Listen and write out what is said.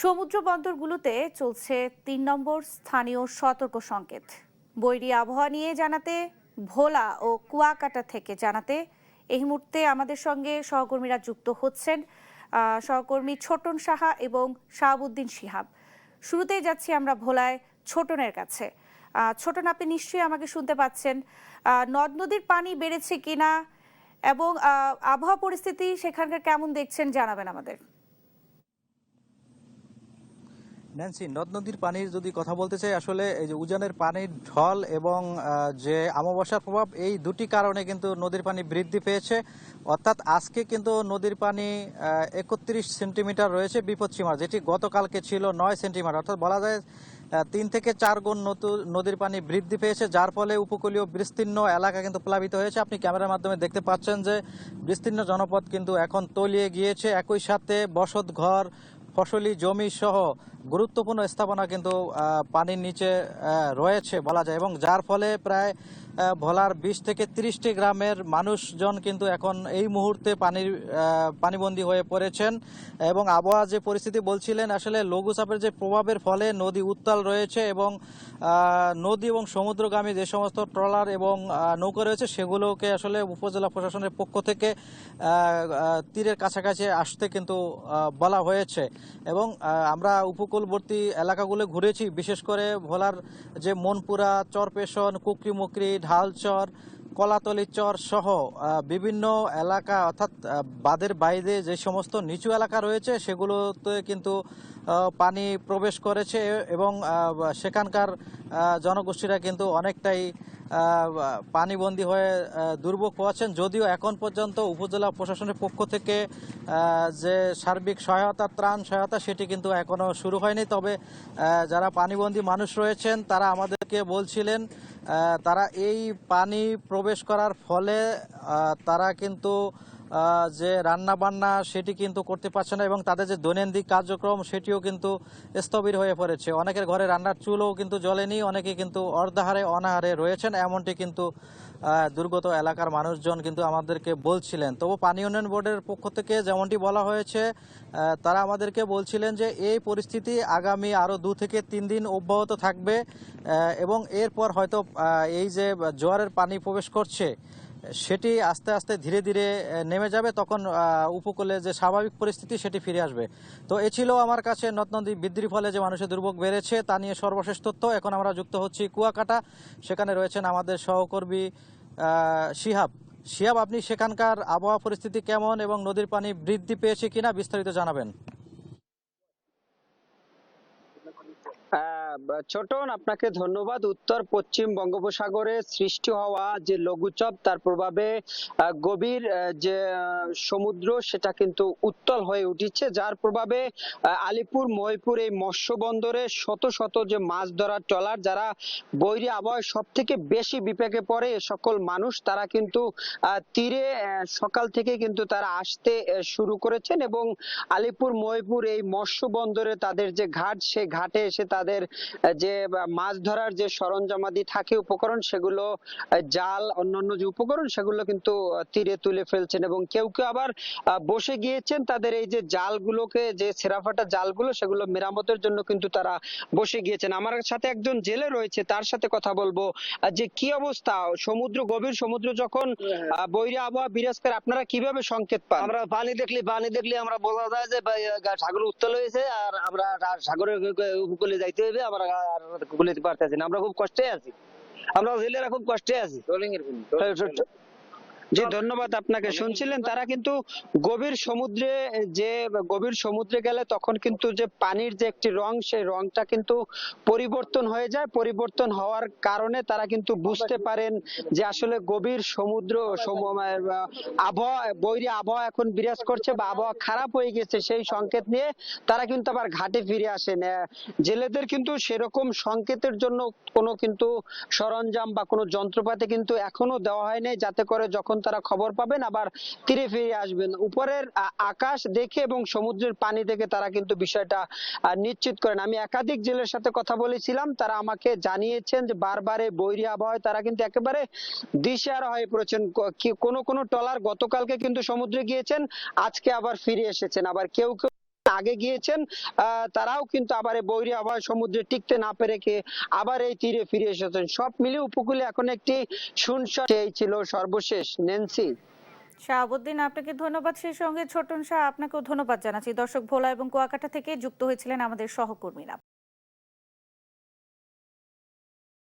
সমুদ্র বন্দরগুলোতে চলছে ৩ নম্বর স্থানীয় সতর্ক সংকেত। বৈরী আবহাওয়া নিয়ে জানাতে ভোলা ও কুয়াকাটা থেকে জানাতে এই মুহূর্তে আমাদের সঙ্গে সহকর্মীরা যুক্ত হচ্ছেন। সহকর্মী ছোটন সাহা এবং শাহাবুদ্দিন শিহাব। শুরুতেই যাচ্ছি আমরা ভোলায় ছোটনের কাছে। ছোটন, আপনি নিশ্চয়ই আমাকে শুনতে পাচ্ছেন। নদ নদীর পানি বেড়েছে কিনা এবং আবহাওয়া পরিস্থিতি সেখানকার কেমন দেখছেন জানাবেন আমাদের। ন্যান্সি, নদ নদীর পানির যদি কথা বলতে চাই, আসলে এই যে উজানের পানির ঢল এবং যে অমাবস্যার প্রভাব, এই দুটি কারণে কিন্তু নদীর পানি বৃদ্ধি পেয়েছে। অর্থাৎ আজকে কিন্তু নদীর পানি ৩১ সেন্টিমিটার রয়েছে বিপদসীমার, যেটি গতকালকে ছিল 9 সেন্টিমিটার। অর্থাৎ বলা যায় 3 থেকে 4 গুণ নদীর পানি বৃদ্ধি পেয়েছে, যার ফলে উপকূলীয় বিস্তীর্ণ এলাকা কিন্তু প্লাবিত হয়েছে। আপনি ক্যামেরার মাধ্যমে দেখতে পাচ্ছেন যে বিস্তীর্ণ জনপদ কিন্তু এখন তলিয়ে গিয়েছে। একই সাথে বসত ঘর, ফসলি জমি সহ গুরুত্বপূর্ণ স্থাপনা কিন্তু পানির নিচে রয়েছে বলা যায়, এবং যার ফলে প্রায় ভোলার 20 থেকে 30টি গ্রামের মানুষজন কিন্তু এখন এই মুহূর্তে পানিবন্দী হয়ে পড়েছেন। এবং আবহাওয়া যে পরিস্থিতি বলছিলেন, আসলে লঘুচাপের যে প্রভাবের ফলে নদী উত্তাল রয়েছে এবং নদী এবং সমুদ্রগামী যে সমস্ত ট্রলার এবং নৌকা রয়েছে সেগুলোকে আসলে উপজেলা প্রশাসনের পক্ষ থেকে তীরের কাছাকাছি আসতে কিন্তু বলা হয়েছে। এবং আমরা উপকূলবর্তী এলাকাগুলো ঘুরেছি, বিশেষ করে ভোলার যে মনপুরা, চরপেশন, কুকরিমুকরি, ঢালচর, কলাতলি চর সহ বিভিন্ন এলাকা, অর্থাৎ বাঁধের বাইরে যে সমস্ত নিচু এলাকা রয়েছে সেগুলোতে কিন্তু পানি প্রবেশ করেছে এবং সেখানকার জনগোষ্ঠীরা কিন্তু অনেকটাই পানিবন্দী হয়ে দুর্ভোগ পোহাচ্ছেন। যদিও এখন পর্যন্ত উপজেলা প্রশাসনের পক্ষ থেকে যে সার্বিক সহায়তা, ত্রাণ সহায়তা, সেটি কিন্তু এখনো শুরু হয়নি। তবে যারা পানিবন্দী মানুষ রয়েছেন তারা আমাদেরকে বলছিলেন তারা এই পানি প্রবেশ করার ফলে তারা কিন্তু যে রান্না বান্না সেটি কিন্তু করতে পারছে না, এবং তাদের যে দৈনন্দিন কার্যক্রম সেটিও কিন্তু স্থবির হয়ে পড়েছে। অনেকের ঘরে রান্নার চুলও কিন্তু জ্বলেনি, অনেকে কিন্তু অর্ধাহারে অনাহারে রয়েছেন, এমনটি কিন্তু দুর্গত এলাকার মানুষজন কিন্তু আমাদেরকে বলছিলেন। তবু পানি উন্নয়ন বোর্ডের পক্ষ থেকে যেমনটি বলা হয়েছে, তারা আমাদেরকে বলছিলেন যে এই পরিস্থিতি আগামী আরও 2 থেকে 3 দিন অব্যাহত থাকবে এবং এরপর হয়তো এই যে জোয়ারের পানি প্রবেশ করছে সেটি আস্তে আস্তে ধীরে ধীরে নেমে যাবে, তখন উপকূলে যে স্বাভাবিক পরিস্থিতি সেটি ফিরে আসবে। তো এ ছিল আমার কাছে নদ নদী বৃদ্ধির ফলে যে মানুষের দুর্ভোগ বেড়েছে তা নিয়ে সর্বশেষ তথ্য। এখন আমরা যুক্ত হচ্ছি কুয়াকাটা, সেখানে রয়েছেন আমাদের সহকর্মী শিহাব। শিহাব, আপনি সেখানকার আবহাওয়া পরিস্থিতি কেমন এবং নদীর পানি বৃদ্ধি পেয়েছে কিনা বিস্তারিত জানাবেন। ছোটন, আপনাকে ধন্যবাদ। উত্তর পশ্চিম বঙ্গোপসাগরে সৃষ্টি হওয়া যে লঘুচাপ, তার প্রভাবে গভীর যে সমুদ্র সেটা কিন্তু উত্তাল হয়ে উঠেছে, যার প্রভাবে আলিপুর মহিপুর এই মৎস্য বন্দরে শত শত যে মাছ ধরার ট্রলার, যারা বৈরী আবহাওয়ায় সব থেকে বেশি বিপাকে পড়ে এ সকল মানুষ, তারা কিন্তু তীরে সকাল থেকে কিন্তু তারা আসতে শুরু করেছেন এবং আলিপুর মহিপুর এই মৎস্য বন্দরে তাদের যে ঘাট, সেই ঘাটে এসে তাদের যে মাছ ধরার যে সরঞ্জামাদি থাকে, উপকরণ, সেগুলো জাল, অন্যান্য যে উপকরণ সেগুলো কিন্তু তীরে তুলে ফেলছেন এবং কেউ কেউ আবার বসে গিয়েছেন তাদের এই যে জালগুলোকে, যে ছেঁড়াফাটা জালগুলো, সেগুলো মেরামতের জন্য কিন্তু তারা বসে গিয়েছেন। আমার সাথে একজন জেলে রয়েছে, তার সাথে কথা বলবো। যে কি অবস্থা, সমুদ্র, গভীর সমুদ্র যখন বৈরী আবহাওয়া বিরাজ করে, আপনারা কিভাবে সংকেত পান? আমরা পানি দেখলে আমরা বোঝা যায় যে সাগর উত্তাল হয়েছে, আর আমরা সাগরের উপকূলে যাইতে হবে, আমরা আর উপকূলে যেতে পারতেছি না, আমরা খুব কষ্টে আছি, আমরা জেলেরা খুব কষ্টে আছি। জি, ধন্যবাদ আপনাকে। শুনছিলেন, তারা কিন্তু গভীর সমুদ্রে গেলে তখন কিন্তু যে পানির যে একটি রং, সেই রংটা কিন্তু পরিবর্তন হয়ে যায়। পরিবর্তন হওয়ার কারণে তারা কিন্তু বুঝতে পারেন যে আসলে গভীর সমুদ্র আবহাওয়া, বৈরী আবহাওয়া এখন বিরাজ করছে বা আবহাওয়া খারাপ হয়ে গেছে, সেই সংকেত নিয়ে তারা কিন্তু আবার ঘাটে ফিরে আসেন। জেলেদের কিন্তু সেরকম সংকেতের জন্য কোনো কিন্তু সরঞ্জাম বা কোনো যন্ত্রপাতি কিন্তু এখনো দেওয়া হয়নি, যাতে করে যখন তারা খবর পাবেন আবার তীরে ফিরে আসবেন। উপরের আকাশ দেখে এবং সমুদ্রের পানি দেখে তারা কিন্তু বিষয়টা নিশ্চিত করেন। আমি একাধিক জেলের সাথে কথা বলেছিলাম, তারা আমাকে জানিয়েছেন যে বারবারে বৈরী আবহাওয়ায় তারা কিন্তু একেবারে দিশেহারা হয়ে পড়েছেন। কোনো কোনো ট্রলার গতকালকে কিন্তু সমুদ্রে গিয়েছেন, আজকে আবার ফিরে এসেছেন, আবার কেউ কেউ আগে গিয়েছেন তারাও কিন্তু আবার এই বৈরী আবহাওয়া সমুদ্রে টিকতে না পেরে আবার এই তীরে ফিরে এসেছেন। সব মিলিয়ে উপকূলে এখন একটি শুনশান। এই ছিল সর্বশেষ ন্যান্সি। শাহাবুদ্দিন, আপনাকে ধন্যবাদ। সেই সঙ্গে ছোটন শাহ, আপনাকেও ধন্যবাদ জানাচ্ছি। দর্শক, ভোলা এবং কুয়াকাটা থেকে যুক্ত হয়েছিলেন আমাদের সহকর্মীরা।